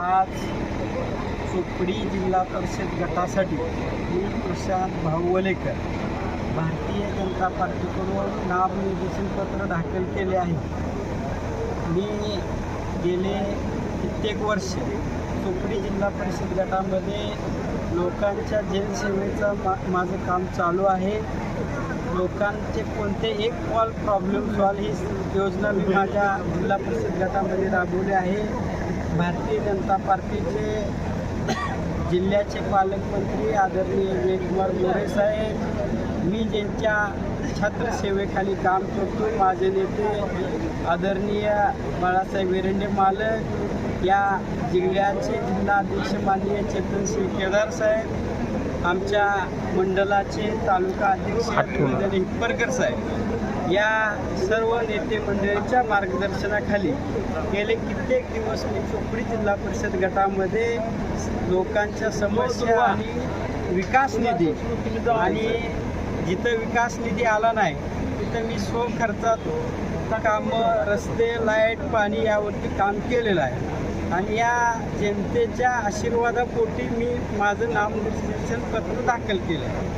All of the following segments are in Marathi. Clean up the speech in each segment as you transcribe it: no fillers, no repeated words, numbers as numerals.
आज चोपडी जिल्हा परिषद गटासाठी मी प्रशांत भाऊ वलेकर भारतीय जनता पार्टीकडून नामनिर्देशन पत्र दाखल केले आहे. मी गेले कित्येक वर्ष चोपडी जिल्हा परिषद गटामध्ये लोकांच्या जनसेवेचं माझं काम चालू आहे. लोकांचे कोणते एक कॉल प्रॉब्लेम सॉल्व ही योजना मी माझ्या जिल्हा परिषद गटामध्ये राबवली आहे. भारतीय जनता पार्टीचे जिल्ह्याचे पालकमंत्री आदरणीय जयकुमार गोरे साहेब, मी ज्यांच्या छत्रसेवेखाली काम करतो, माझे नेते आदरणीय बाळासाहेब एरंडे मालक, या जिल्ह्याचे जिल्हाध्यक्ष माननीय चेतनसिंह केदार साहेब, आमच्या मंडलाचे तालुका अध्यक्ष हिप्परकर साहेब, या सर्व नेते मंडळीच्या मार्गदर्शनाखाली गेले कित्येक दिवस मी चोपडी जिल्हा परिषद गटामध्ये लोकांच्या समस्या आणि विकास निधी आणि जिथं विकास निधी आला नाही तिथं मी स्वखर्चात कामं, रस्ते, लाईट, पाणी यावरती काम केलेलं आहे. आणि या जनतेच्या आशीर्वादापोटी मी माझं नामनिर्देशन पत्र दाखल केलं आहे.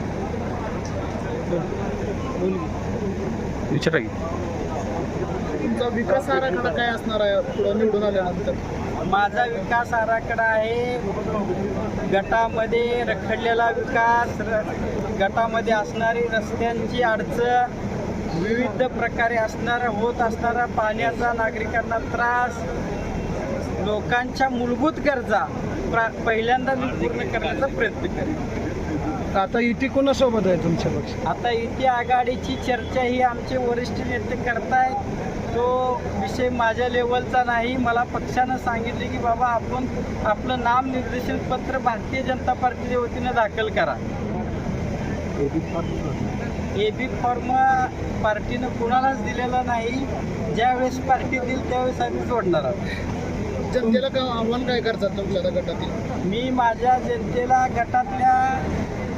विचारा की तुमचा विकास आराखडा काय असणार आहे पुढं निवडून आल्यानंतर? माझा विकास आराखडा आहे गटामध्ये रखडलेला विकास, गटामध्ये असणारी रस्त्यांची अडचण, विविध प्रकारे होत असणारा पाण्याचा नागरिकांना त्रास, लोकांच्या मूलभूत गरजा पहिल्यांदा मी पूर्ण करण्याचा प्रयत्न करेन. आता युती कोणासोबत आहे तुमच्या पक्ष? आता युती आघाडीची चर्चा ही आमचे वरिष्ठ नेते करतायत. तो विषय माझ्या लेवलचा नाही. मला पक्षानं सांगितले की बाबा आपण आपलं नामनिर्देशन पत्र भारतीय जनता पार्टीच्या वतीनं दाखल करा. एबी फॉर्म पार्टीनं कुणालाच दिलेला नाही. ज्यावेळेस पार्टी देईल त्यावेळेस आम्ही सोडणार आहोत. जनतेला काय आव्हान काय करतात तुमच्या गटातील? मी माझ्या जनतेला गटातल्या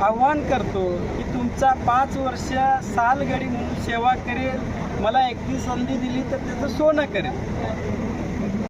आव्हान करतो की तुमचा 5 वर्ष सालगडी म्हणून सेवा करेल. मला 31 संधी दिली तर त्याचं सोनं करेल.